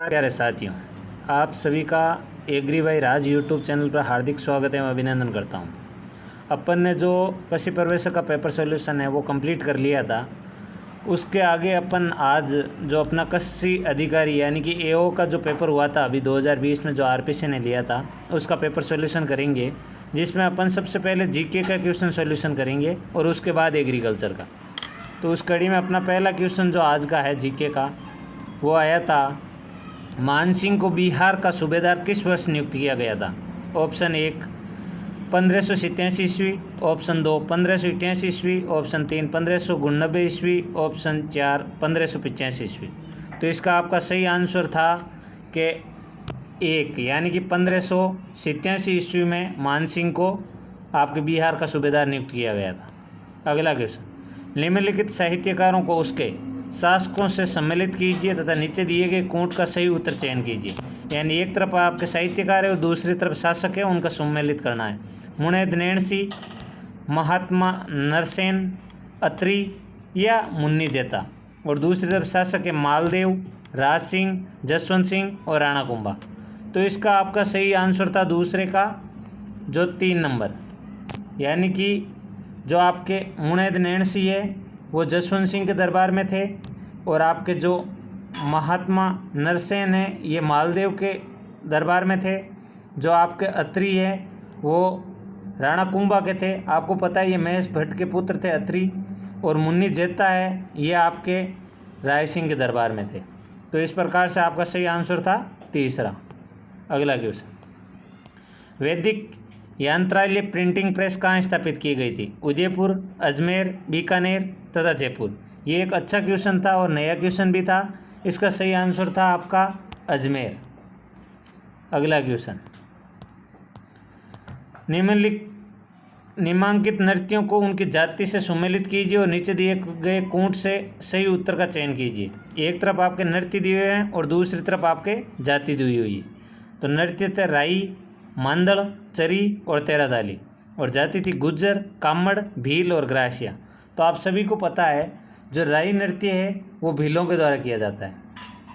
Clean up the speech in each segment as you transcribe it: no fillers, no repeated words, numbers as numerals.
प्यारे साथियों, आप सभी का agri by Raj YouTube channel पर हार्दिक स्वागत एवं अभिनंदन करता हूं। अपन ने जो कृषि प्रवेशक का पेपर सॉल्यूशन है वो कंप्लीट कर लिया था। उसके आगे अपन आज जो अपना कृषि अधिकारी यानी कि एओ का जो पेपर हुआ था अभी 2020 में जो आरपीसी ने लिया था उसका पेपर सॉल्यूशन करेंगे, जिसमें अपन सबसे पहले जीके का क्वेश्चन सॉल्यूशन करेंगे और उसके बाद एग्रीकल्चर का। तो उस कड़ी में अपना पहला क्वेश्चन जो आज का है जीके का वो आया था, मानसिंह को बिहार का सूबेदार किस वर्ष नियुक्त किया गया था? ऑप्शन 1 1587 ईस्वी, ऑप्शन 2 1588 ईस्वी, ऑप्शन 3 1589 ईस्वी, ऑप्शन 4 1585 ईस्वी। तो इसका आपका सही आंसर था कि 1 यानी कि 1587 ईस्वी में मानसिंह को आपके बिहार का सूबेदार नियुक्त किया गया था। अगला क्वेश्चन, निम्नलिखित साहित्यकारों को उसके शासकों से सम्मिलित कीजिए तथा नीचे दिए गए कोट का सही उत्तर चयन कीजिए। यानी एक तरफ आपके साहित्यकार है और दूसरी तरफ शासक है, उनका सम्मिलित करना है। मुनेद नैणसी, महात्मा नरसेन, अत्री या मुन्नी जेता। और दूसरी तरफ शासक है मालदेव, राज सिंह, जसवंत सिंह और राणा कुंभा। तो इसका आपका सही आंसर था दूसरे का जो 3 नंबर, यानी कि जो आपके मुनेद नैणसी है वो जसवंत सिंह के दरबार में थे और आपके जो महात्मा नरसेन है ये मालदेव के दरबार में थे। जो आपके अत्री है वो राणा कुंभा के थे, आपको पता है ये महेश भट्ट के पुत्र थे अत्री। और मुन्नी जेता है ये आपके राय सिंह के दरबार में थे। तो इस प्रकार से आपका सही आंसर था तीसरा। अगला क्वेश्चन, वैदिक यंत्रालय प्रिंटिंग प्रेस कहाँ स्थापित की गई थी? उदयपुर, अजमेर, बीकानेर तथा जयपुर। ये एक अच्छा क्वेश्चन था और नया क्वेश्चन भी था। इसका सही आंसर था आपका अजमेर। अगला क्वेश्चन, निम्नांकित नृत्यों को उनकी जाति से सम्मिलित कीजिए और नीचे दिए गए कोट से सही उत्तर का चयन कीजिए। एक तरफ आपके नृत्य दिए हुए हैं और दूसरी तरफ आपके जाति दी हुई है। तो नृत्य थे राई, मांदड़, चरी और तेरादाली, और जाति थी गुज्जर, कामड़, भील और ग्रासिया। तो आप सभी को पता है जो राई नृत्य है वो भीलों के द्वारा किया जाता है,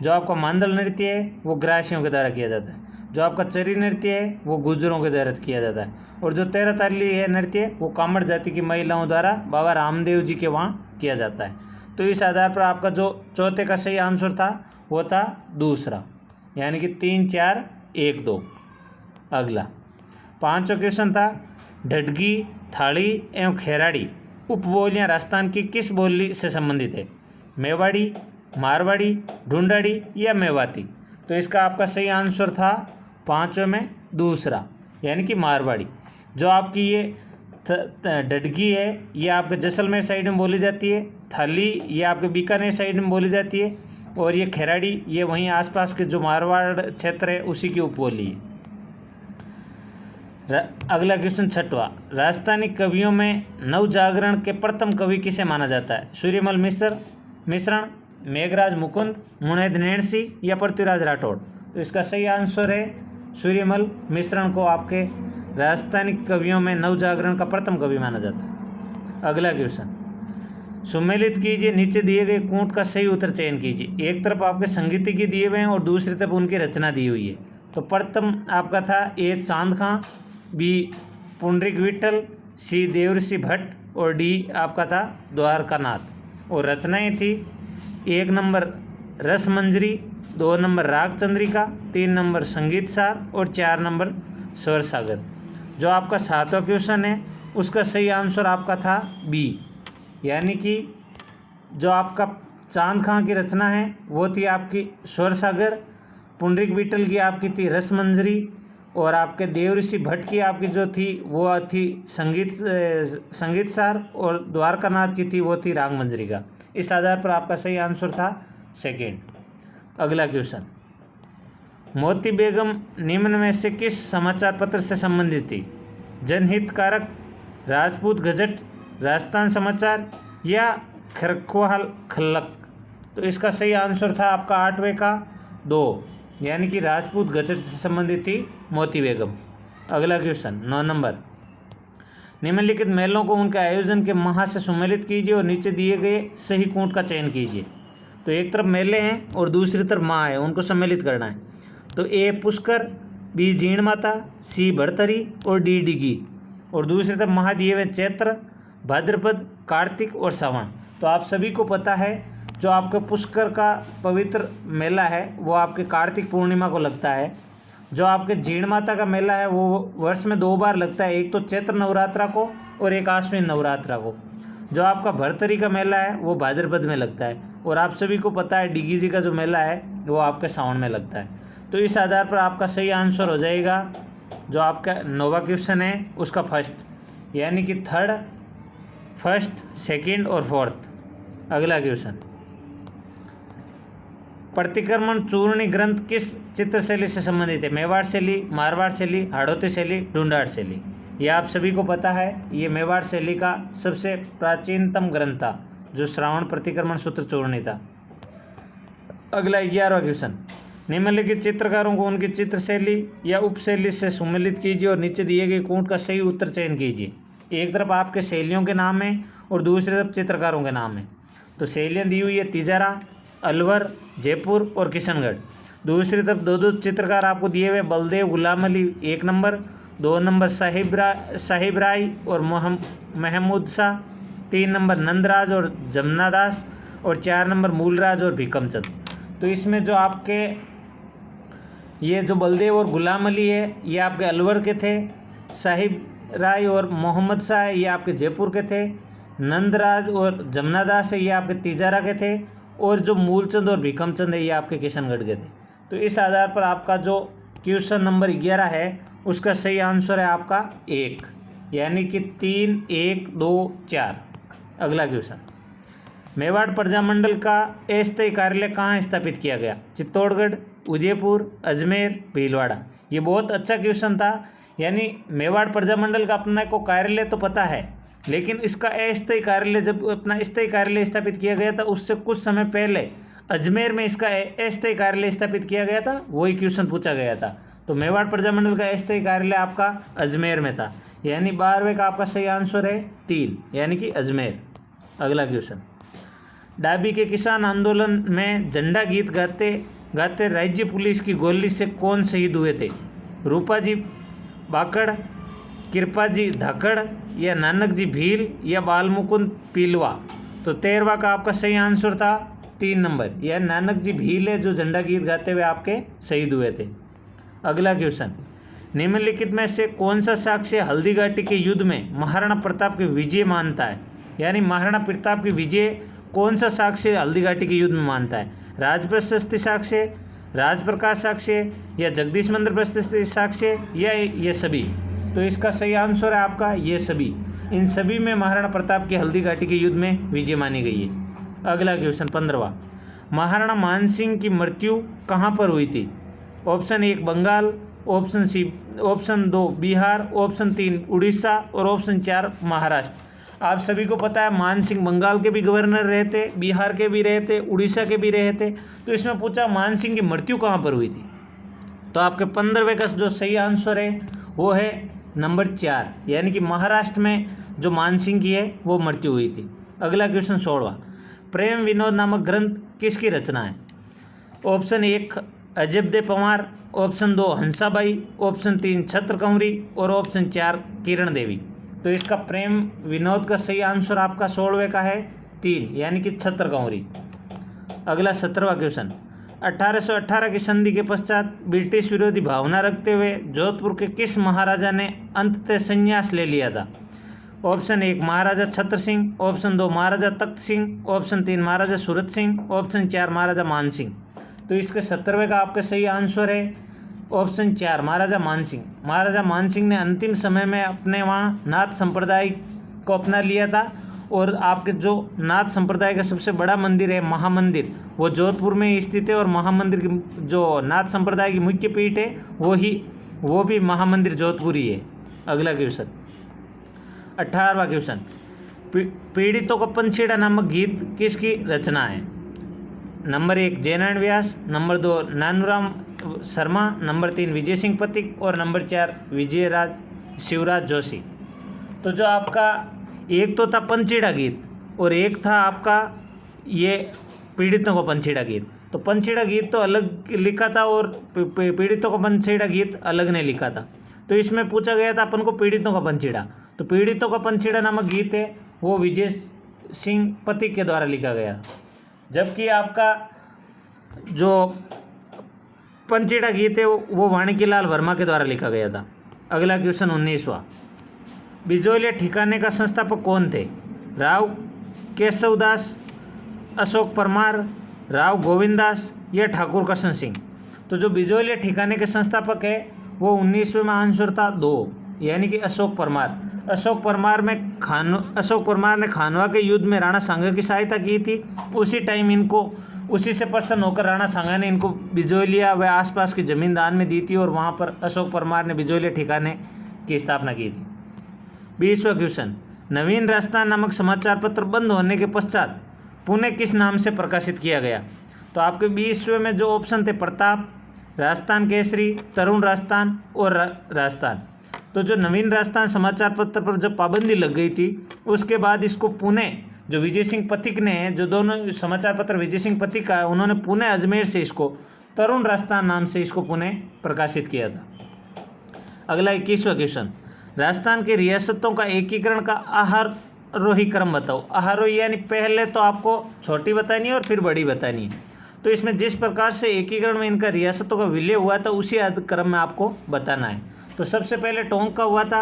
जो आपका मांदड़ नृत्य है वो ग्रासियों के द्वारा किया जाता है, जो आपका चरी नृत्य है वो गुज्जरों के द्वारा किया जाता है, और जो तेराताली है नृत्य वो कामड़ जाति की महिलाओं द्वारा बाबा रामदेव जी के वहाँ किया जाता है। तो इस आधार पर आपका जो चौथे का सही आंसर था वो था दूसरा, यानी कि 3, 4, 1, 2। अगला 5वां क्वेश्चन था, ढडगी, थाली एवं खेराड़ी उपबोलियाँ राजस्थान की किस बोली से संबंधित है? मेवाड़ी, मारवाड़ी, ढूंढाड़ी या मेवाती। तो इसका आपका सही आंसर था 5वें में दूसरा, यानी कि मारवाड़ी। जो आपकी ये ढडगी है ये आपके जैसलमेर साइड में बोली जाती है, थाली ये आपके बीकानेर साइड में बोली जाती है, और ये खेराड़ी ये वहीं आसपास के जो मारवाड़ क्षेत्र है उसी की उपबोली है। अगला क्वेश्चन 6वां, राजस्थानी कवियों में नवजागरण के प्रथम कवि किसे माना जाता है? सूर्यमल मिश्रण, मेघराज मुकुंद, मुनेद नैणसी या पृथ्वीराज राठौड़। तो इसका सही आंसर है सूर्यमल मिश्रण को आपके राजस्थानी कवियों में नवजागरण का प्रथम कवि माना जाता है। अगला क्वेश्चन, सम्मिलित कीजिए, नीचे दिए गए कोट का सही उत्तर चयन कीजिए। एक तरफ आपके संगीतिकी दिए हुए हैं और दूसरी तरफ उनकी रचना दी हुई है। तो प्रथम आपका था ए चांद खां, बी पुंडरीक विट्ठल, सी देवऋषि भट्ट और डी आपका था द्वारकानाथ। और रचनाएं थी 1 नंबर रस मंजरी, 2 नंबर राग चंद्रिका, 3 नंबर संगीत सार और 4 नंबर स्वर सागर। जो आपका 7वां क्वेश्चन है उसका सही आंसर आपका था बी, यानी कि जो आपका चांद खां की रचना है वो थी आपकी स्वर सागर, पुंडरीक विट्ठल की आपकी थी रस मंजरी, और आपके देवऋषि भट्ट की आपकी जो थी वो थी संगीत सार, और द्वारकानाथ की थी वो थी राग मंजरी का। इस आधार पर आपका सही आंसर था सेकेंड। अगला क्वेश्चन, मोती बेगम निम्न में से किस समाचार पत्र से संबंधित थी? जनहितकारक, राजपूत गजट, राजस्थान समाचार या खरख्वाल खल्लक। तो इसका सही आंसर था आपका 8वें का 2, यानी कि राजपूत गजट से संबंधित थी मोती बेगम। अगला क्वेश्चन 9 नंबर, निम्नलिखित मेलों को उनके आयोजन के माह से सम्मिलित कीजिए और नीचे दिए गए सही कोट का चयन कीजिए। तो एक तरफ मेले हैं और दूसरी तरफ माँ है, उनको सम्मिलित करना है। तो ए पुष्कर, बी जीण माता, सी भरतरी और डी डिगी। और दूसरी तरफ महा दिए हुए चैत्र, भाद्रपद, कार्तिक और सावन। तो आप सभी को पता है जो आपका पुष्कर का पवित्र मेला है वो आपके कार्तिक पूर्णिमा को लगता है। जो आपके जीण माता का मेला है वो वर्ष में 2 बार लगता है, एक तो चैत्र नवरात्रा को और एक आश्विन नवरात्रा को। जो आपका भरतरी का मेला है वो भाद्रपद में लगता है। और आप सभी को पता है डिगी जी का जो मेला है वो आपके सावन में लगता है। तो इस आधार पर आपका सही आंसर हो जाएगा जो आपका 9वां क्वेश्चन है उसका फर्स्ट, यानी कि थर्ड, फर्स्ट, सेकंड और फोर्थ। अगला क्वेश्चन, प्रतिक्रमण चूर्णी ग्रंथ किस चित्र शैली से संबंधित है? मेवाड़ शैली, मारवाड़ शैली, हाड़ौती शैली, ढूंढाड़ शैली। ये आप सभी को पता है, ये मेवाड़ शैली का सबसे प्राचीनतम ग्रंथ था जो श्रावण प्रतिक्रमण सूत्र चूर्णी था। अगला 11वां क्वेश्चन, निम्नलिखित चित्रकारों को उनकी चित्र शैली या उपशैली से सम्मिलित कीजिए और नीचे दिए गए कूट का सही उत्तर चयन कीजिए। एक तरफ आपके शैलियों के नाम है और दूसरी तरफ चित्रकारों के नाम है। तो शैलियाँ दी हुई है तिजारा, अलवर, जयपुर और किशनगढ़। दूसरी तरफ दो चित्रकार आपको दिए हुए बलदेव गुलाम अली 1 नंबर, 2 नंबर साहिब राय और महमूद शाह, 3 नंबर नंदराज और जमुना दास और 4 नंबर मूलराज और भीकमचंद। तो इसमें जो आपके ये जो बलदेव और गुलाम अली है ये आपके अलवर के थे, साहिब राय और मोहम्मद शाह ये आपके जयपुर के थे, नंदराज और जमुना दास है ये आपके तिजारा के थे और जो मूलचंद और भीकमचंद है ये आपके किशनगढ़ के थे। तो इस आधार पर आपका जो क्वेश्चन नंबर 11 है उसका सही आंसर है आपका 1, यानी कि 3, 1, 2, 4। अगला क्वेश्चन, मेवाड़ प्रजामंडल का अस्थायी कार्यालय कहाँ स्थापित किया गया? चित्तौड़गढ़, उदयपुर, अजमेर, भीलवाड़ा। ये बहुत अच्छा क्वेश्चन था, यानी मेवाड़ प्रजामंडल का अपने को कार्यालय तो पता है, लेकिन इसका अस्थायी कार्यालय जब अपना स्थायी कार्यालय स्थापित किया गया था उससे कुछ समय पहले अजमेर में इसका अस्थायी कार्यालय स्थापित किया गया था, वही क्वेश्चन पूछा गया था। तो मेवाड़ प्रजामंडल का अस्थायी कार्यालय आपका अजमेर में था, यानी 12वें का आपका सही आंसर है 3, यानी कि अजमेर। अगला क्वेश्चन, डाबी के किसान आंदोलन में झंडा गीत गाते गाते राज्य पुलिस की गोली से कौन शहीद हुए थे? रूपा जी बाकड़, कृपा जी धाकड़ या नानक जी भील या बालमुकुंद पीलवा। तो 13वां का आपका सही आंसर था 3 नंबर, यह नानक जी भील है जो झंडा गीत गाते हुए आपके शहीद हुए थे। अगला क्वेश्चन, निम्नलिखित में से कौन सा साक्ष्य हल्दीघाटी के युद्ध में महाराणा प्रताप की विजय मानता है? यानी महाराणा प्रताप की विजय कौन सा साक्ष्य हल्दीघाटी के युद्ध में मानता है? राजप्रशस्ति साक्ष्य, राजप्रकाश साक्ष्य या जगदीश मंदिर प्रशस्ति साक्ष्य या ये सभी। तो इसका सही आंसर है आपका ये सभी। इन सभी में महाराणा प्रताप की हल्दीघाटी के युद्ध में विजय मानी गई है। अगला क्वेश्चन 15वां, महाराणा मानसिंह की मृत्यु कहाँ पर हुई थी? Option 1 Bengal, option 2 Bihar, option 3 Orissa और ऑप्शन 4 महाराष्ट्र। आप सभी को पता है मानसिंह बंगाल के भी गवर्नर रहे थे, बिहार के भी रहे थे, उड़ीसा के भी रहे थे। तो इसमें पूछा मानसिंह की मृत्यु कहाँ पर हुई थी? तो आपके 15वें का जो सही आंसर है वो है नंबर 4, यानी कि महाराष्ट्र में जो मानसिंह की है वो मृत्यु हुई थी। अगला क्वेश्चन 16वां, प्रेम विनोद नामक ग्रंथ किसकी रचना है? Option 1 Ajabde Pawar, option 2 Hansabai, option 3 Chhatra कंवरी और ऑप्शन 4 किरण देवी। तो इसका प्रेम विनोद का सही आंसर आपका 16वें का है 3, यानी कि छत्र कंवरी। अगला 17वां क्वेश्चन, 1818 की संधि के पश्चात ब्रिटिश विरोधी भावना रखते हुए जोधपुर के किस महाराजा ने अंततः संन्यास ले लिया था? ऑप्शन 1 महाराजा छत्र सिंह, ऑप्शन 2 महाराजा तख्त सिंह, ऑप्शन 3 महाराजा सूरत सिंह, ऑप्शन 4 महाराजा मान सिंह। तो इसके 17वें का आपका सही आंसर है ऑप्शन 4 महाराजा मान सिंह। महाराजा मान सिंह ने अंतिम समय में अपने वहाँ नाथ संप्रदाय को अपना लिया था और आपके जो नाथ संप्रदाय का सबसे बड़ा मंदिर है महामंदिर वो जोधपुर में स्थित है और महामंदिर की जो नाथ संप्रदाय की मुख्य पीठ है वो भी महामंदिर जोधपुर ही है। अगला क्वेश्चन 18वां क्वेश्चन, पीड़ितों का पंछीड़ा नामक गीत किसकी रचना है? नंबर 1 जयनारायण व्यास, नंबर 2 नानूराम शर्मा, नंबर 3 विजय सिंह पथिक और नंबर 4 शिवराज जोशी। तो जो आपका एक तो था पंचीड़ा गीत और एक था आपका ये पीड़ितों को पंछीड़ा गीत। तो पंछीड़ा गीत तो अलग लिखा था और पीड़ितों को पंछीड़ा गीत अलग ने लिखा था। तो इसमें पूछा गया था अपन को पीड़ितों का पंछीड़ा। तो पीड़ितों का पंछीड़ा नामक गीत है वो विजय सिंह पथिक के द्वारा लिखा गया, जबकि आपका जो पंछीड़ा गीत है वो वाणिकीलाल वर्मा के द्वारा लिखा गया था। अगला क्वेश्चन 19वां, बिजोलिया ठिकाने का संस्थापक कौन थे? राव केशवदास, अशोक परमार, राव गोविंददास या ठाकुर कर्शन सिंह। तो जो बिजोलिया ठिकाने के संस्थापक है वो 19वें में आंसर था 2, यानी कि अशोक परमार। अशोक परमार ने खानवा के युद्ध में राणा सांगा की सहायता की थी। उसी टाइम इनको उसी से प्रसन्न होकर राणा सांगा ने इनको बिजोलिया व आसपास की जमीन दान में दी थी और वहाँ पर अशोक परमार ने बिजोलिया ठिकाने की स्थापना की थी। 20वां क्वेश्चन, नवीन राजस्थान नामक समाचार पत्र बंद होने के पश्चात पुणे किस नाम से प्रकाशित किया गया? तो आपके 20वें में जो ऑप्शन थे प्रताप, राजस्थान केसरी, तरुण राजस्थान और राजस्थान। तो जो नवीन राजस्थान समाचार पत्र पर जब पाबंदी लग गई थी उसके बाद इसको पुणे जो विजय सिंह पथिक ने, जो दोनों समाचार पत्र विजय सिंह पथिक का है, उन्होंने पुणे अजमेर से इसको तरुण राजस्थान नाम से इसको पुणे प्रकाशित किया था। अगला 21वां क्वेश्चन, राजस्थान की रियासतों का एकीकरण का आहारोही क्रम बताओ। आहारोही यानी पहले तो आपको छोटी बतानी है और फिर बड़ी बतानी है। तो इसमें जिस प्रकार से एकीकरण में इनका रियासतों का विलय हुआ था उसी क्रम में आपको बताना है। तो सबसे पहले टोंक का हुआ था,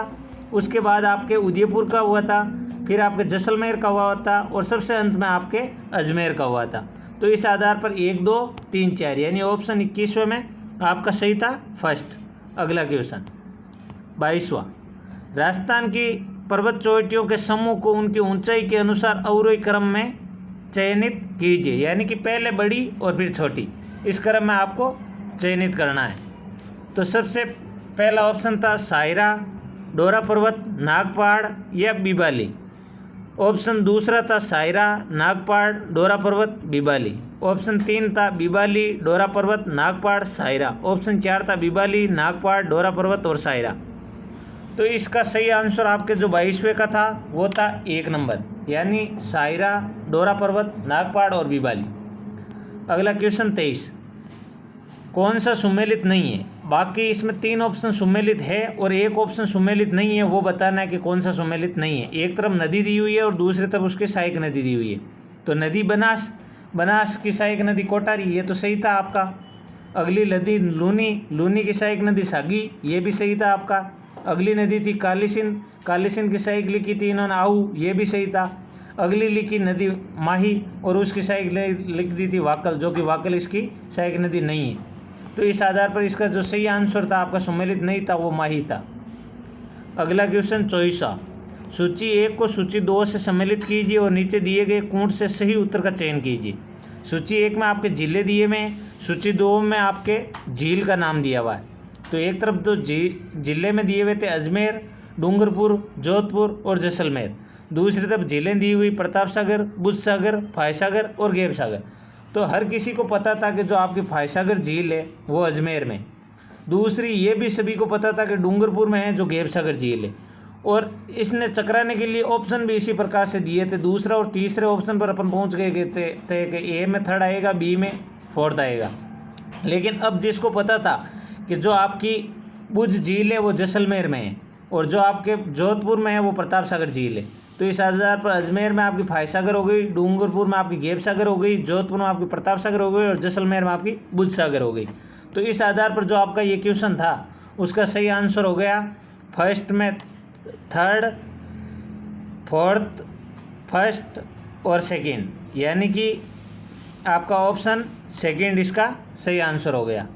उसके बाद आपके उदयपुर का हुआ था, फिर आपके जैसलमेर का हुआ था और सबसे अंत में आपके अजमेर का हुआ था। तो इस आधार पर 1, 2, 3, 4 यानी ऑप्शन 21वें में आपका सही था फर्स्ट। अगला क्वेश्चन 22वां, राजस्थान की पर्वत चोटियों के समूह को उनकी ऊंचाई के अनुसार अवरोही क्रम में चयनित कीजिए, यानी कि पहले बड़ी और फिर छोटी, इस क्रम में आपको चयनित करना है। तो सबसे पहला ऑप्शन था सायरा, डोरा पर्वत, नागपहाड़ या बिबाली। ऑप्शन दूसरा था सायरा, नागपहाड़, डोरा पर्वत, बिबाली। ऑप्शन 3 था बिबाली, डोरा पर्वत, नागपहाड़, सायरा। ऑप्शन 4 था बिबाली, नागपहाड़, डोरा पर्वत और सायरा। तो इसका सही आंसर आपके जो 22वें का था वो था 1 नंबर, यानी सायरा, डोरा पर्वत, नागपहाड़ और बिबाली। अगला क्वेश्चन 23, कौन सा सुमेलित नहीं है? बाकी इसमें 3 ऑप्शन सुमेलित है और 1 ऑप्शन सुमेलित नहीं है, वो बताना है कि कौन सा सुमेलित नहीं है। एक तरफ नदी दी हुई है और दूसरी तरफ उसकी सहायक नदी दी हुई है। तो नदी बनास, बनास की सहायक नदी कोटारी, ये तो सही था आपका। अगली नदी लूनी, लूनी की सहायक नदी सागी, ये भी सही था आपका। अगली नदी थी कालीसिंध, कालीसिंध की सहायक लिखी थी इन्होंने आहू, ये भी सही था। अगली लिखी नदी माही और उसकी सहायक लिख दी थी वाकल, जो कि वाकल इसकी सहायक नदी नहीं है। तो इस आधार पर इसका जो सही आंसर था आपका सुमेलित नहीं था, वो माही था। अगला क्वेश्चन 24वां, सूची 1 को सूची 2 से सम्मिलित कीजिए और नीचे दिए गए कूट से सही उत्तर का चयन कीजिए। सूची 1 में आपके जिले दिए हुए हैं, सूची 2 में आपके झील का नाम दिया हुआ है। तो एक तरफ तो जिले में दिए हुए थे अजमेर, डूंगरपुर, जोधपुर और जैसलमेर। दूसरी तरफ जिलें दी हुई प्रताप सागर, बुद्ध सागर, फाय सागर और गेब सागर। तो हर किसी को पता था कि जो आपकी फाय सागर झील है वो अजमेर में। दूसरी ये भी सभी को पता था कि डूंगरपुर में है जो गेब सागर झील है। और इसने चकराने के लिए ऑप्शन भी इसी प्रकार से दिए थे। दूसरा और तीसरे ऑप्शन पर अपन पहुंच गए थे कि ए में 3rd आएगा, बी में 4th आएगा। लेकिन अब जिसको पता था कि जो आपकी बुद्ध झील है वो जैसलमेर में है और जो आपके जोधपुर में है वो प्रताप सागर झील है, तो इस आधार पर अजमेर में आपकी फाय सागर हो गई, डूंगरपुर में आपकी गेब सागर हो गई, जोधपुर में आपकी प्रताप सागर हो गई और जैसलमेर में आपकी बुद्ध सागर हो गई। तो इस आधार पर जो आपका ये क्वेश्चन था उसका सही आंसर हो गया फर्स्ट में 3rd, 4th, 1st और 2nd, यानी कि आपका ऑप्शन 2nd इसका सही आंसर हो गया।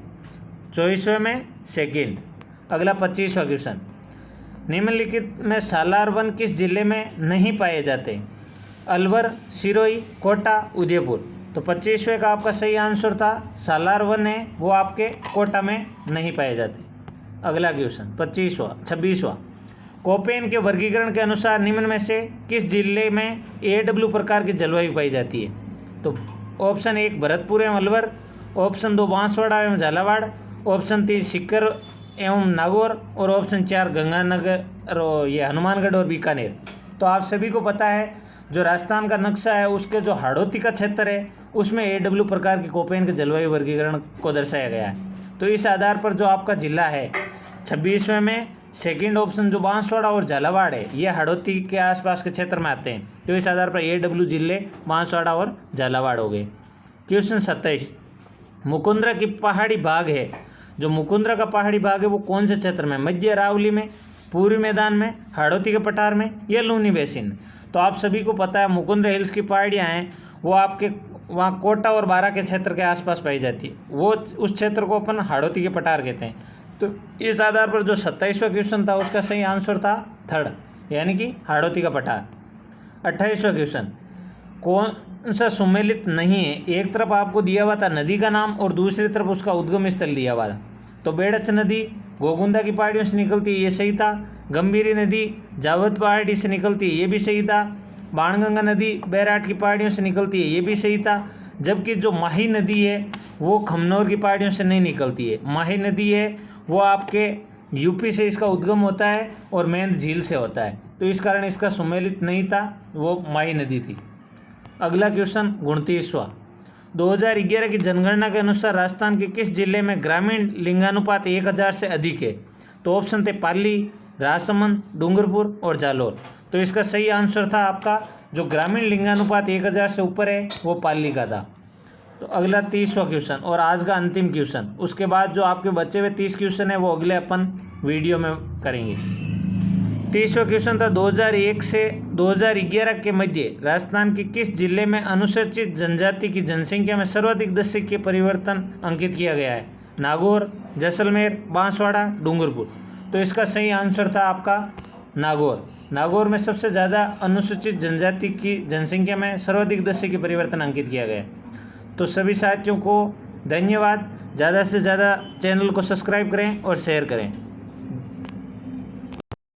24वें में 2nd। अगला 25वां क्वेश्चन, निम्नलिखित में सालार वन किस जिले में नहीं पाए जाते? अलवर, सिरोही, कोटा, उदयपुर। तो 25वें का आपका सही आंसर था सालार वन है वो आपके कोटा में नहीं पाए जाते। अगला क्वेश्चन 26वां, कोपेन के वर्गीकरण के अनुसार निम्न में से किस जिले में AW प्रकार की जलवायु पाई जाती है? तो ऑप्शन 1 भरतपुर एवं अलवर, ऑप्शन 2 बांसवाड़ा एवं झालावाड़, ऑप्शन 3 सीकर एवं नागौर और ऑप्शन 4 गंगानगर और ये हनुमानगढ़ और बीकानेर। तो आप सभी को पता है जो राजस्थान का नक्शा है उसके जो हाड़ौती का क्षेत्र है उसमें AW प्रकार के कोपेन के जलवायु वर्गीकरण को दर्शाया गया है। तो इस आधार पर जो आपका जिला है 26वें में सेकंड ऑप्शन जो बांसवाड़ा और झालावाड़ है ये हाड़ौती के आसपास के क्षेत्र में आते हैं। तो इस आधार पर AW जिले बांसवाड़ा और झालावाड़ हो गए। क्वेश्चन 27, मुकुंदरा की पहाड़ी भाग है, जो मुकुंदरा का पहाड़ी भाग है वो कौन से क्षेत्र में, मध्य अरावली में, पूर्वी मैदान में, हाड़ौती के पठार में या लूनी बेसिन में। तो आप सभी को पता है मुकुंदरा हिल्स की पहाड़ियाँ हैं वो आपके वहाँ कोटा और बारा के क्षेत्र के आसपास पाई जाती है, वो उस क्षेत्र को अपन हाड़ौती के पठार कहते हैं। तो इस आधार पर जो 27वां क्वेश्चन था उसका सही आंसर था थर्ड, यानी कि हाड़ौती का पठार। 28वां क्वेश्चन, कौन सा सुमेलित नहीं है। एक तरफ आपको दिया हुआ था नदी का नाम और दूसरी तरफ उसका उद्गम स्थल दिया हुआ था। तो बेड़च नदी गोगुंदा की पहाड़ियों से निकलती है, ये सही था। गंभीरी नदी जावद पहाड़ी से निकलती है, ये भी सही था। बाणगंगा नदी बैराट की पहाड़ियों से निकलती है, ये भी सही था। जबकि जो माही नदी है वो खमनौर की पहाड़ियों से नहीं निकलती है। माही नदी है वो आपके यूपी से इसका उद्गम होता है और मेंध झील से होता है, तो इस कारण इसका सुमेलित नहीं था, वो माही नदी थी। अगला क्वेश्चन 29वां, 2011 की जनगणना के अनुसार राजस्थान के किस जिले में ग्रामीण लिंगानुपात 1000 से अधिक है। तो ऑप्शन थे पाली, राजसमंद, डूंगरपुर और जालोर। तो इसका सही आंसर था आपका जो ग्रामीण लिंगानुपात 1000 से ऊपर है वो पाली का था। तो अगला 30वां क्वेश्चन और आज का अंतिम क्वेश्चन, उसके बाद जो आपके बचे हुए 30 क्वेश्चन है वो अगले अपन वीडियो में करेंगे। 30वां क्वेश्चन था 2001 से 2011 के मध्य राजस्थान के किस जिले में अनुसूचित जनजाति की जनसंख्या में सर्वाधिक दशक परिवर्तन अंकित किया गया है। नागौर, जैसलमेर, बांसवाड़ा, डूंगरपुर। तो इसका सही आंसर था आपका नागौर। नागौर में सबसे ज़्यादा अनुसूचित जनजाति की जनसंख्या में सर्वाधिक दशक परिवर्तन अंकित किया गया है। तो सभी साथियों को धन्यवाद। ज़्यादा से ज़्यादा चैनल को सब्सक्राइब करें और शेयर करें।